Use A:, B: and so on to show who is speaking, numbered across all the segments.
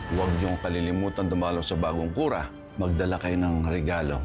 A: Huwag niyong kalilimutan dumalo sa bagong kura. Magdala kayo ng regalo.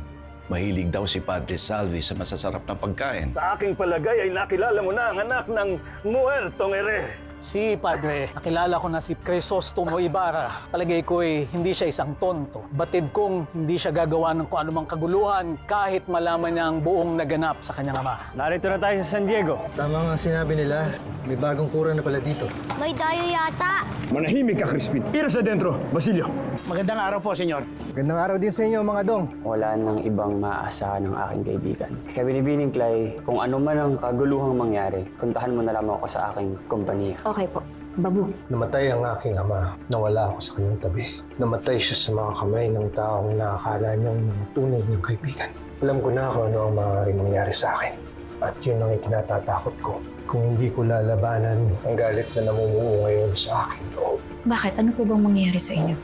A: Mahilig daw si Padre Salvi sa masasarap na pagkain.
B: Sa aking palagay ay nakilala mo na ang anak ng muertong ere.
C: Si Padre, nakilala ko na si Crisostomo Ibarra. Palagay ko hindi siya isang tonto. Batid kong hindi siya gagawa ng kung anumang kaguluhan kahit malaman niya ang buong naganap sa kanyang ama.
D: Narito na tayo sa San Diego.
E: Tama nga sinabi nila. May bagong kura na pala dito.
F: May dayo yata.
D: Manahimik ka, Crispin. Ira sa dentro, Basilio.
C: Magandang araw po, senyor.
E: Magandang araw din sa inyo, mga dong.
G: Wala nang ibang maaasahan ng aking kaibigan. Kaya binibining, Clay, kung ano man ang kaguluhang mangyari, puntahan mo na lamang ako sa aking kompanya.
F: Okay po. Babu.
E: Namatay ang aking ama. Nawala ako sa kanyang tabi. Namatay siya sa mga kamay ng taong nakakala niyang mga tunay niyang kaibigan. Alam ko na kung ano ang maaaring mangyari sa akin. At yun ang itinatatakot ko. Kung hindi ko lalabanan ang galit na namumuo ngayon sa aking loob.
H: Bakit? Ano po bang mangyayari sa inyo?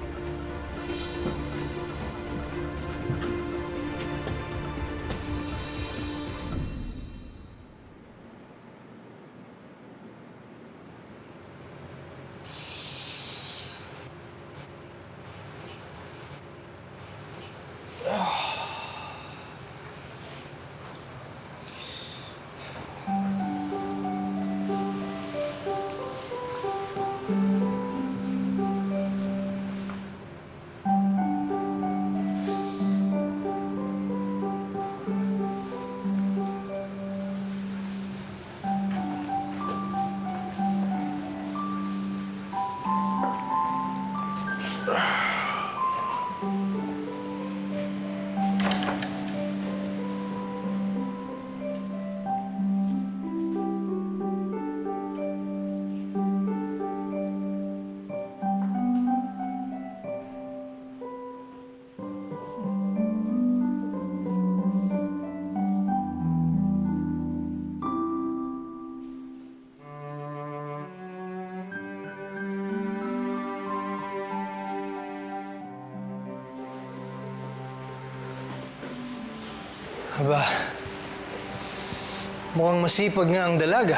E: Aba, mukhang masipag nga ang dalaga.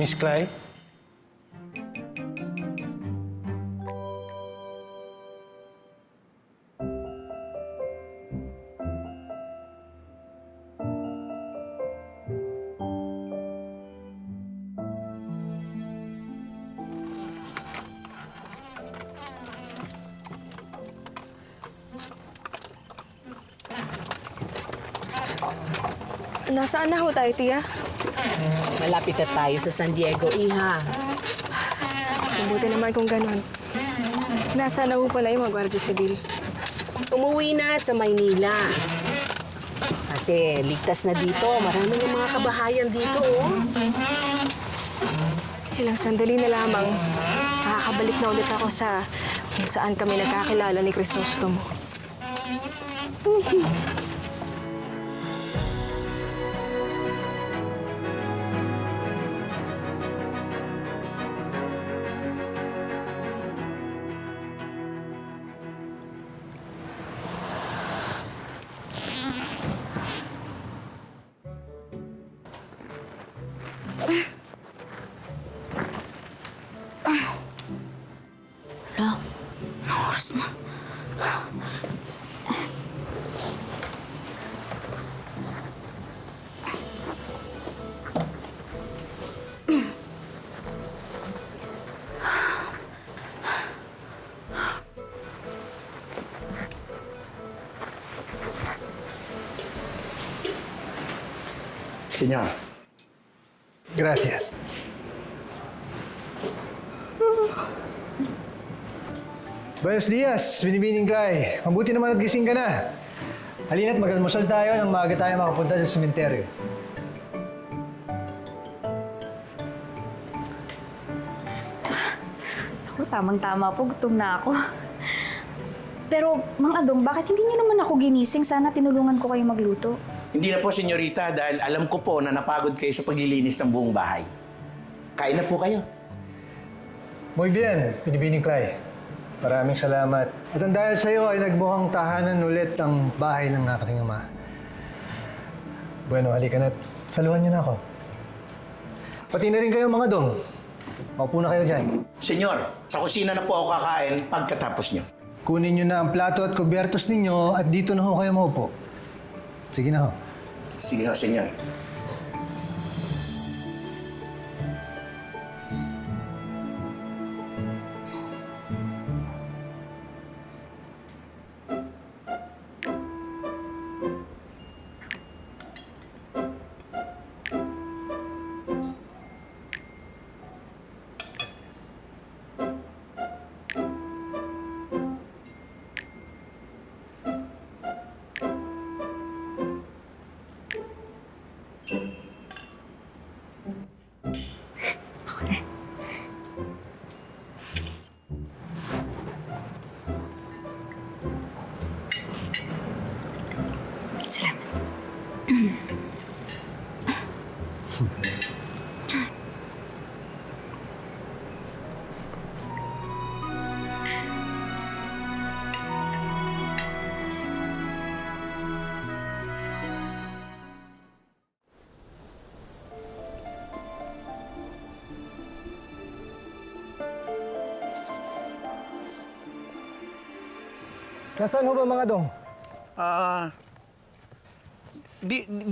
E: Miss Clay?
I: Nasaan na ho tayo, Tia?
J: Malapit na tayo sa San Diego, Iha.
I: Mabuti naman kung ganun. Nasaan na ho pala yung mga Guardia Civil?
J: Umuwi na sa Maynila. Kasi ligtas na dito. Marami ng mga kabahayan dito, oh.
I: Ilang sandali na lamang, makakabalik na ulit ako sa kung saan kami nagkakilala ni Crisostomo.
H: Oras na.
B: Señor.
E: Gracias. Buenos dias, Binibining Clay. Mabuti naman at gising ka na. Halina't mag-almusal tayo nang maaga tayo makapunta sa sementeryo.
H: Ako, tamang-tama po. Gutom na ako. Pero, Mang Adong, bakit hindi niyo naman ako ginising? Sana tinulungan ko kayo magluto.
K: Hindi na po, senyorita, dahil alam ko po na napagod kayo sa paglilinis ng buong bahay. Kain na po kayo.
E: Muy bien, Binibining Clay. Maraming salamat. At ang dahil sa iyo ay nagmukhang tahanan ulit ang bahay ng aking ama. Bueno, halika na't saluhan niyo na ako. Pati na rin kayo mga dong. Maupo na kayo dyan.
K: Senyor, sa kusina na po ako kakain pagkatapos niyo.
E: Kunin niyo na ang plato at kubyertos ninyo at dito na ho kayo maupo. Sige na ho.
K: Sige ho, senyor.
H: Salamat.
E: Nasaan ho ba mga dong?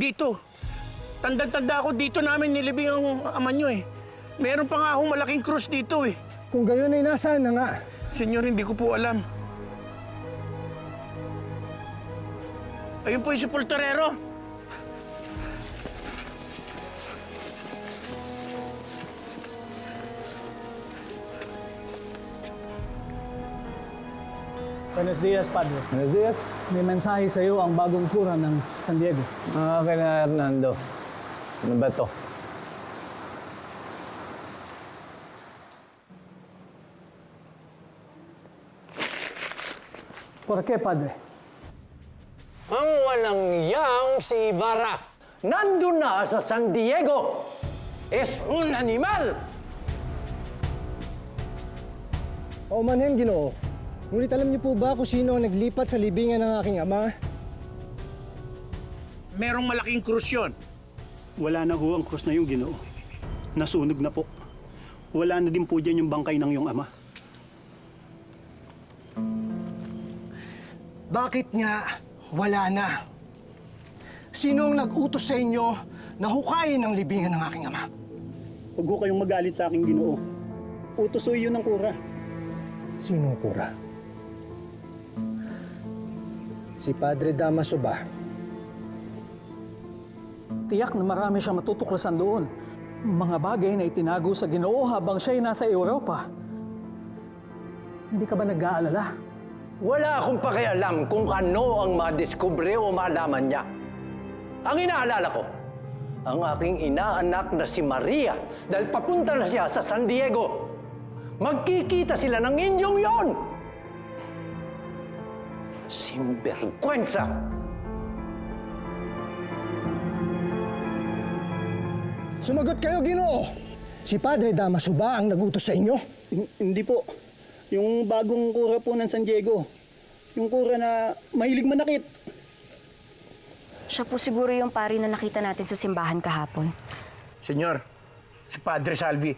L: Dito. Tanda-tanda ako dito namin nilibing ang ama nyo eh. Meron pa nga akong malaking krus dito eh.
E: Kung gayon ay nasaan na nga?
L: Senyor, hindi ko po alam. Ayun po yung sepulturero.
C: Buenos dias, Padre.
D: Buenos días.
C: May mensahe sa iyo ang bagong kura ng San Diego.
D: Okay na, Hernando. Ano ba to?
C: Por qué, Padre?
L: Ang walang yang si Ibarra. Nandun na sa San Diego. Es un animal.
E: Paumanhin, Ginoo. Ngunit alam niyo po ba kung sino ang naglipat sa libingan ng aking ama?
L: Merong malaking krus yun.
D: Wala na ho ang krus na yung Ginoo. Nasunog na po. Wala na din po dyan yung bangkay ng iyong ama.
E: Bakit nga wala na? Sino ang nag-utos sa inyo na hukayin ang libingan ng aking ama?
D: Huwag ho kayong magalit sa aking Ginoo. Utos ho yun ng kura.
E: Sinong kura? Si Padre Damaso ba?
C: Tiyak na marami siyang matutuklasan doon. Mga bagay na itinago sa Ginoo habang siya'y nasa Europa. Hindi ka ba nag-aalala?
L: Wala akong pakialam kung ano ang madiskubre o malaman niya. Ang inaalala ko, ang aking inaanak na si Maria dahil papunta na siya sa San Diego. Magkikita sila ng Indyong yon. Sinvergüenza!
E: Sumagot kayo, Ginoo! Si Padre Damaso ba ang nagutos sa inyo?
D: Hindi po. Yung bagong kura po ng San Diego. Yung kura na mahilig manakit.
I: Siya po siguro yung pari na nakita natin sa simbahan kahapon.
K: Senyor, si Padre Salvi.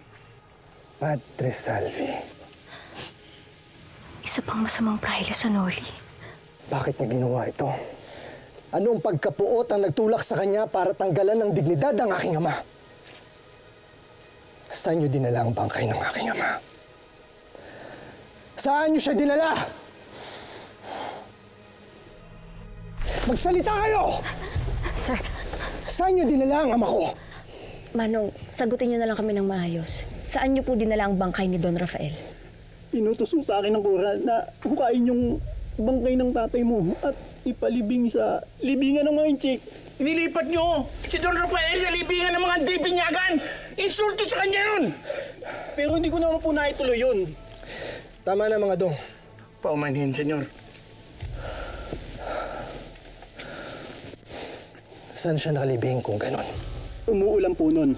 E: Padre Salvi.
I: Isa pang masamang prahila sa Noli.
E: Bakit niya ginawa ito? Anong pagkapuot ang nagtulak sa kanya para tanggalan ng dignidad ng aking ama? Saan niyo dinala ang bangkay ng aking ama? Saan niyo siya dinala? Magsalita kayo!
I: Sir,
E: Saan niyo dinala ang ama ko?
I: Manong, sagutin niyo na lang kami ng maayos. Saan niyo po dinala ang bangkay ni Don Rafael?
D: Inutos mo sa akin ng kura na hukain yung bangkay ng tatay mo at ipalibing sa libingan ng mga inchik.
L: Nilipat niyo si Don Rafael sa libingan ng mga dibinyagan. Insulto sa kanya yun.
D: Pero hindi ko naman po naituloy yun.
E: Tama na mga dong.
K: Paumanhin, senyor.
E: Saan siya nakalibing kung ganon?
D: Umuulan po nun.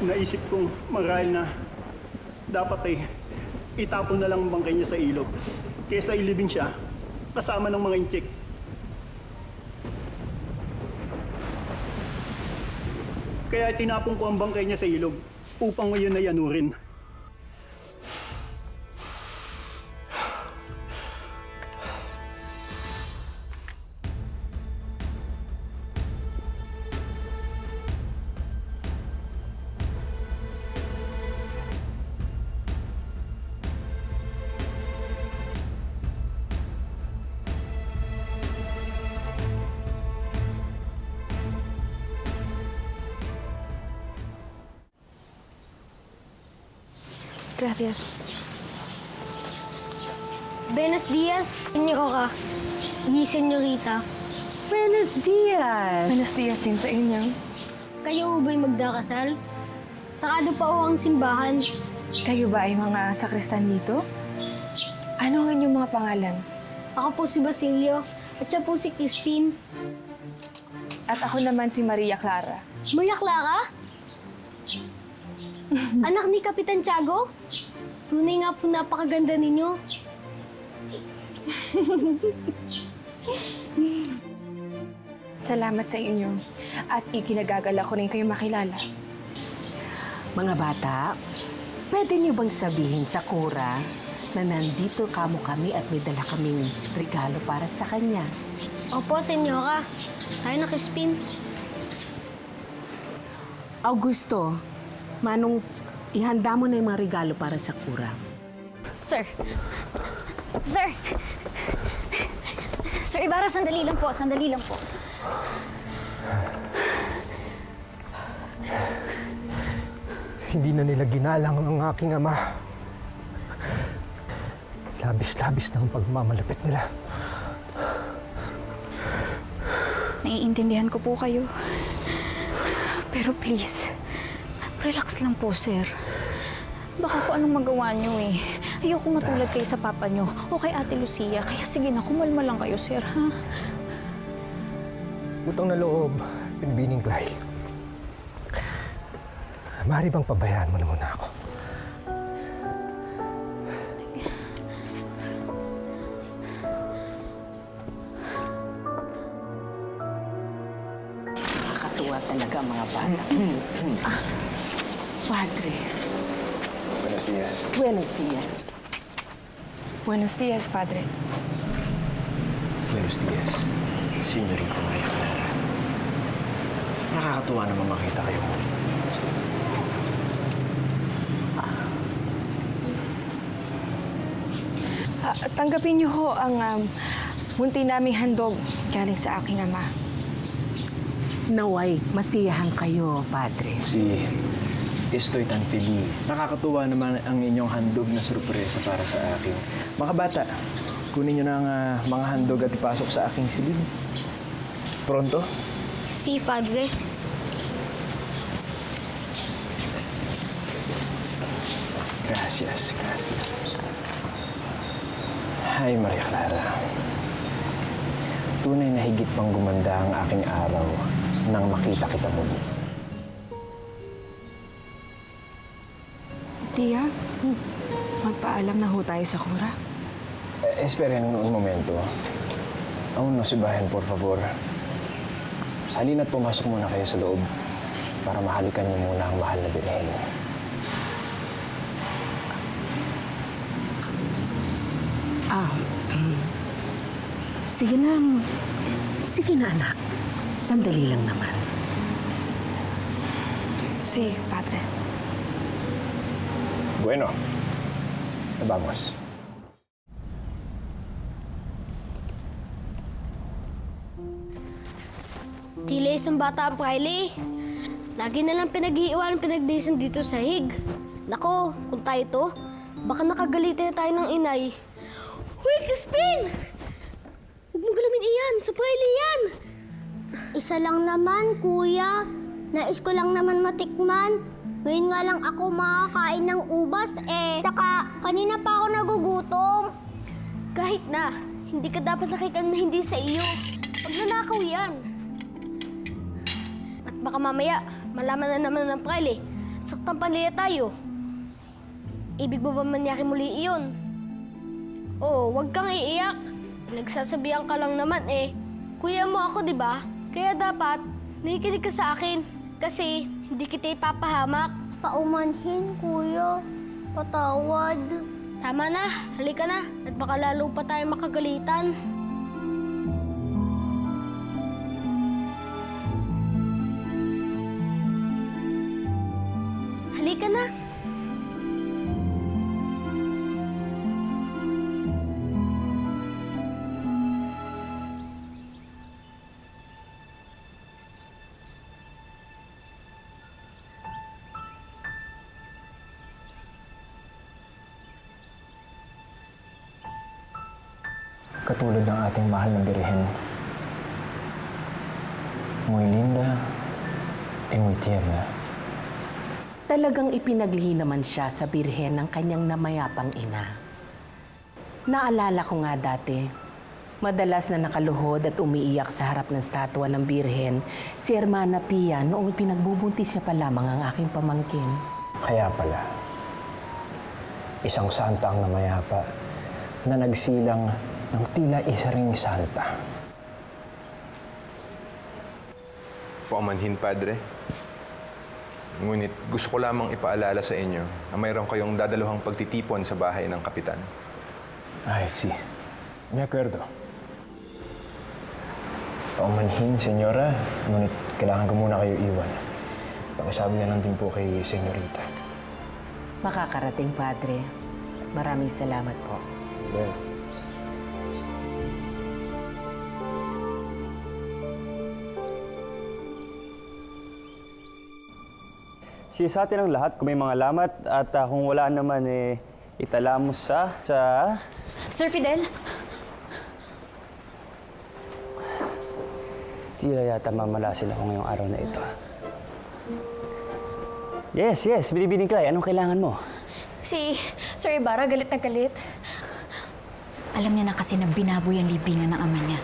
D: Naisip kong marahil na dapat itapon na lang ang bangkay niya sa ilog kesa ilibing siya kasama ng mga inchik. Kaya tinapon ko ang bangkay niya sa ilog upang ngayon ay anurin.
I: Gracias.
F: Buenos dias, senyora. Y senyorita.
J: Buenos dias!
I: Buenos dias din sa inyo.
F: Kayo ba'y magdakasal? Sakado pa o ang simbahan?
I: Kayo ba ay mga sakristan dito? Ano ang inyong mga pangalan?
F: Ako po si Basilio at siya po si Crispin.
I: At ako naman si Maria Clara.
F: Maria Clara? Anak ni Kapitan Tiago? Tunay nga po napakaganda ninyo.
I: Salamat sa inyo. At ikinagagala ko rin kayo makilala.
J: Mga bata, pwede niyo bang sabihin sa Kura na nandito kamo kami at may dala kaming regalo para sa kanya?
F: Opo, senyora. Tayo na, Crispin.
J: Augusto, Manong, ihanda mo na yung mga regalo para sa Kura.
F: Sir. Sir. Sir Ibarra, sandali lang po. Sandali lang po.
E: Hindi na nila ginalang ang aking ama. Labis-labis na ang pagmamalapit nila.
H: Naiintindihan ko po kayo. Pero please, relax lang po, sir. Baka kung anong magawa niyo eh. Ayoko matulad kayo sa papa niyo o kay Ate Lucia. Kaya sige na, kumalma lang kayo, sir, ha?
E: Utang na loob, Binibining Clay. Maaari bang pabayaan mo na muna ako?
J: Nakakatuwa talaga ang mga bata. Padre.
E: Buenos dias.
J: Buenos dias.
I: Buenos dias, Padre.
M: Buenos dias, Señorita Maria Clara. Nakakatuwa naman makita kayo muli.
I: Tanggapin niyo ho ang munti naming handog galing sa aking ama.
J: Naway, masiyahan kayo, Padre.
M: Si Estoy tan feliz. Nakakatuwa naman ang inyong handog na sorpresa para sa akin. Mga bata, kunin niyo na ang mga handog at ipasok sa aking silid. Pronto?
F: Si Padre.
M: Gracias, gracias. Hi, Maria Clara. Tunay na higit pang gumanda ang aking araw nang makita kita muli.
I: Tia, magpaalam na ho tayo sa Kura.
M: Esperen un momento. Aún no se bajen, por favor. Halina't pumasok muna kayo sa loob para mahalikan niyo muna ang mahal na Birhen.
J: Sige na. Sige na, anak. Sandali lang naman.
I: Si, Padre.
M: Bueno, vamos.
F: Tila isang bata ang Riley. Lagi na lang pinag-iiwan pinagbisan dito sa hig. Nako, kung tayo to, baka nakagalitin tayo ng inay. Huy, Crispin! Huwag mo galamin iyan, sa Riley yan!
N: Isa lang naman, kuya. Nais ko lang naman matikman. Ngayon nga lang ako makakain ng ubas eh. Tsaka, kanina pa ako nagugutom.
F: Kahit na, hindi ka dapat nakita na hindi sa iyo. Pagnanakaw yan. At baka mamaya, malaman na naman ng Kyle saktan pa nila tayo. Ibig mo ba manyakin muli iyon? Oo, wag kang iiyak. Nagsasabihan ka lang naman Kuya mo ako, di ba? Kaya dapat, nakikinig ka sa akin. Kasi, hindi kita ipapahamak.
N: Paumanhin, kuya. Patawad.
F: Tama na, halika na. At baka lalo pa tayo makagalitan. Halika na.
M: Katulad ng ating mahal na Birhen. Muy linda y muy tierna.
J: Talagang ipinaglihi naman siya sa birhen ng kanyang namayapang ina. Naalala ko nga dati, madalas na nakaluhod at umiiyak sa harap ng statwa ng birhen si Hermana Pia noong pinagbubuntis niya pa lamang ang aking pamangkin.
M: Kaya pala, isang santa ang namayapa na nagsilang ng tila isa ring santa.
O: Paumanhin, Padre. Ngunit gusto ko lamang ipaalala sa inyo na mayroon kayong dadaluhang pagtitipon sa bahay ng kapitan.
M: Ay, si. Me acuerdo. Paumanhin, senyora. Ngunit kailangan ko muna kayo iwan. Pakisabi na lang din po kay senyorita.
J: Makakarating, Padre. Maraming salamat po.
M: Well,
G: Siya sa atin ang lahat kung may mga lamat at kung wala naman itala mo sa...
H: Sir Fidel?
G: Tila yata mamalasin ako ngayong araw na ito. Yes, Binibining Clay, anong kailangan mo?
H: Si Sir Ibarra galit na galit. Alam niya na kasi na binaboy ang libingan ng ama niya.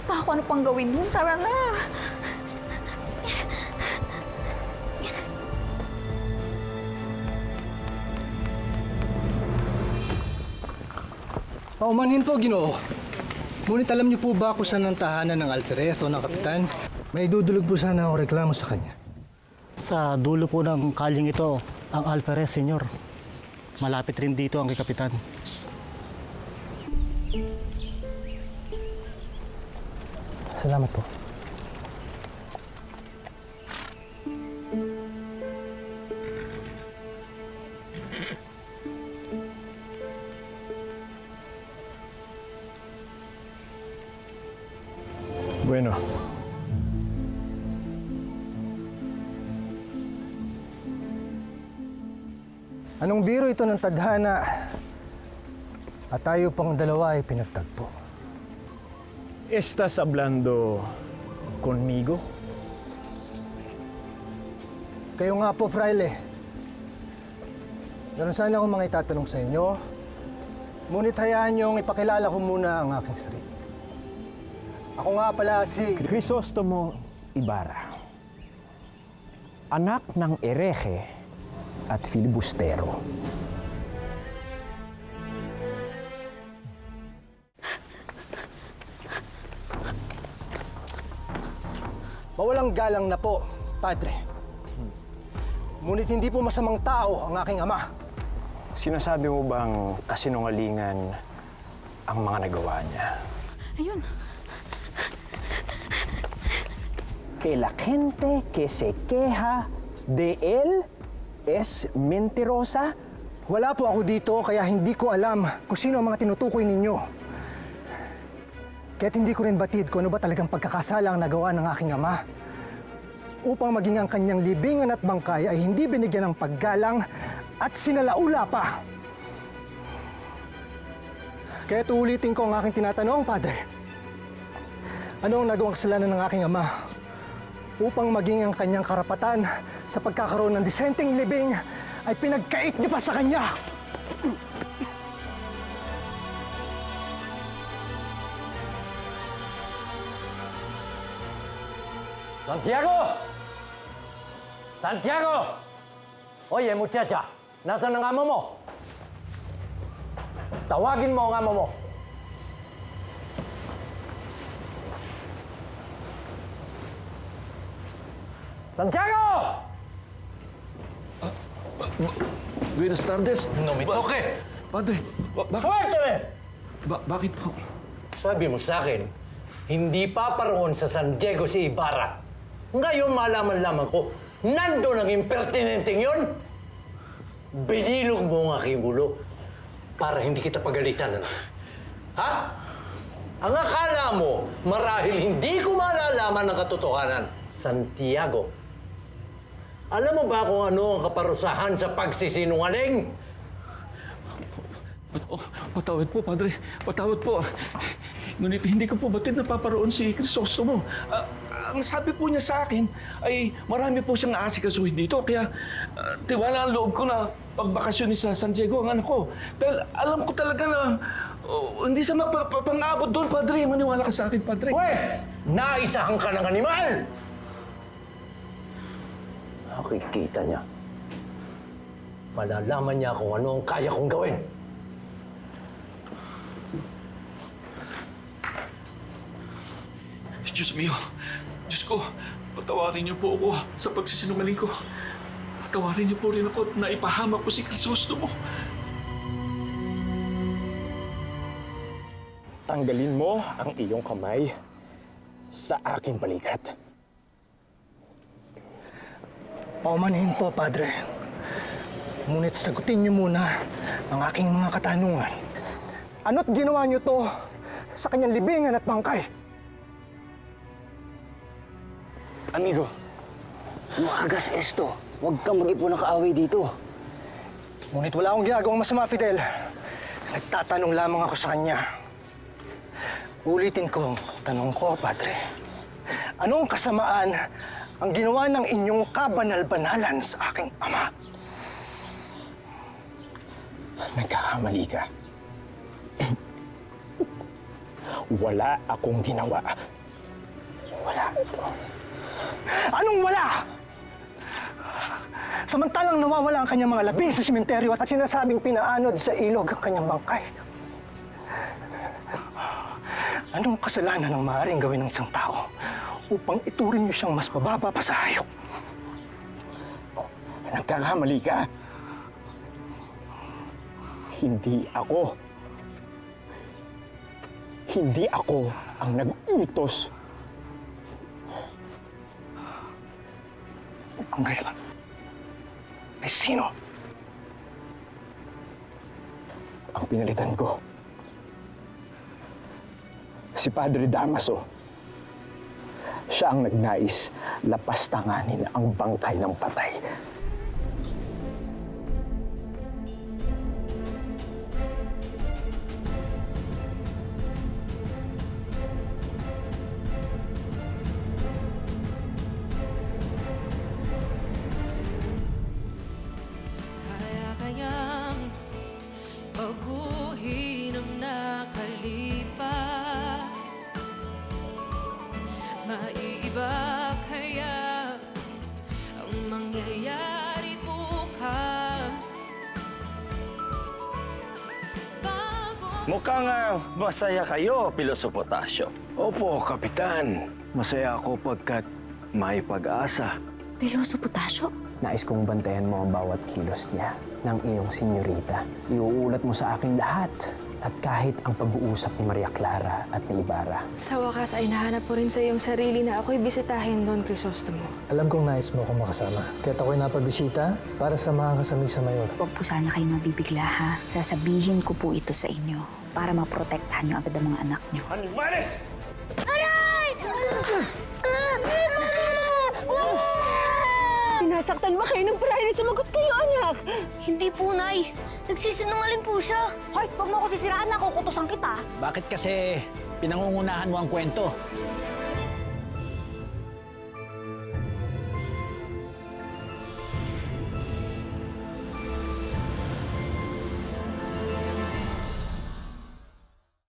H: Baka kung ano pang gawin mo, tara na!
C: Paumanhin po, Ginoo. Ngunit alam niyo po ba kung saan ang tahanan ng alferez o ng kapitan?
E: May dudulog po sana ako reklamo sa kanya.
P: Sa dulo po ng kalyeng ito, ang alferez, senyor. Malapit rin dito ang kay kapitan.
M: Salamat po.
E: Bueno. Anong biro ito ng tadhana at tayo pang dalawa ay pinagtagpo?
M: ¿Estás hablando conmigo?
E: Kayo nga po, Fraile. Meron sana akong mga itatanong sa inyo. Ngunit hayaan niyong ipakilala ko muna ang aking sarili. Ako nga pala si
M: Crisostomo Ibarra. Anak ng erehe at filibustero.
E: Mawalang galang na po, Padre. Ngunit hindi po masamang tao ang aking ama.
M: Sinasabi mo bang kasinungalingan ang mga nagawa niya?
H: Ayun.
M: Que la gente que se queja de él es mentirosa?
E: Wala po ako dito kaya hindi ko alam kung sino ang mga tinutukoy ninyo. Kaya't hindi ko rin batid kung ano ba talagang pagkakasala ang nagawa ng aking ama. Upang maging ang kanyang libingan at bangkay ay hindi binigyan ng paggalang at sinalaula pa. Kaya't uulitin ko ang aking tinatanong, Padre. Ano ang nagawang kasalanan ng aking ama upang maging ang kanyang karapatan sa pagkakaroon ng disenteng libing ay pinagkait niyo pa sa kanya?
L: Santiago! Santiago! Oye, muchacha, nasaan ang amo mo? Tawagin mo ang amo mo. Santiago!
Q: Buenas tardes.
L: No me toque.
Q: Padre,
L: Suélteme!
Q: bakit po?
L: Sabi mo sa akin, hindi pa paroon sa San Diego si Ibarra. Ngayon malaman-laman ko, nandun ang impertinenteng yon. Binilog mo ang aking ulo para hindi kita pagalitan. Ano? Ha? Ang akala mo, marahil hindi ko malalaman ang katotohanan. Santiago, alam mo ba kung ano ang kaparusahan sa pagsisinungaling?
Q: Patawad po, Padre. Patawad po. Ngunit hindi ko po batid napaparoon si Crisostomo. Ang sabi po niya sa akin ay marami po siyang aasikasuhin dito. Kaya tiwala ang loob ko na pagbakasyon sa San Diego ang anak ko. Dahil alam ko talaga na hindi siya mapapangabot doon, Padre. Maniwala ka sa akin, Padre.
L: Pwes, naisahan ka ng animal! Nakikita niya. Malalaman niya kung ano ang kaya kong gawin.
Q: Diyos mio, Diyos ko, patawarin niyo po ako sa pagsisinungaling ko. Patawarin niyo po rin ako na ipahamak ko si Crisostomo.
B: Tanggalin mo ang iyong kamay sa aking balikat.
C: Paumanhin po, Padre. Ngunit sagutin niyo muna ang aking mga katanungan. Ano't ginawa niyo to sa kanyang libingan at bangkay?
G: Amigo, no hagas esto. Huwag kang mag-ipon ng kaaway dito.
C: Ngunit wala akong ginagawang masama, Fidel. Nagtatanong lamang ako sa kanya. Ulitin ko, tanong ko, Padre. Anong kasamaan ang ginawa ng inyong kabanal-banalan sa aking ama?
B: Nagkakamali ka. Wala akong ginawa.
C: Wala. Anong wala? Samantalang nawawala ang kanyang mga labing sa simenteryo at sinasabing pinaanod sa ilog ang kanyang bangkay. Anong kasalanan ang maaaring gawin ng isang tao upang ituring niyo siyang mas mababa pa sa hayop?
B: Nagkakamali ka. Hindi ako ang nag-utos.
C: Kung kailan? Ay sino?
B: Ang pinalitan ko. Si Padre Damaso. Siya ang nagnais lapastanganin ang bangkay ng patay.
R: Kayang baguhin ang nakalipas. Maiiba kaya ang mangyayari bukas.
L: Mukhang masaya kayo, Pilosopo Tasyo. Opo, Kapitan. Masaya ako pagkat may pag-asa.
I: Piloso Potasyo?
S: Nais kong bantayan mo ang bawat kilos niya ng iyong senyorita. Iuulat mo sa akin lahat. At kahit ang pag-uusap ni Maria Clara at ni Ibarra.
I: Sa wakas ay nahanap mo rin sa iyong sarili na ako'y bisitahin, Don Crisostomo.
E: Alam kong nais mo akong makasama. Kaya't ako'y napagbisita para samahan ka sa Misa Mayor.
H: Huwag po sana kayo mabibigla, ha? Sasabihin ko po ito sa inyo para maprotektahan niyo agad ang mga anak niyo.
B: Animales!
N: Aray!
I: Sinasaktan ba kayo ng Brian? Sumagot kayo, anak!
F: Hindi po, Nay. Nagsisinungaling po siya.
H: Hoy, huwag mo ako sisiraan na, kukutusan kita.
T: Bakit kasi pinangungunahan mo ang kwento?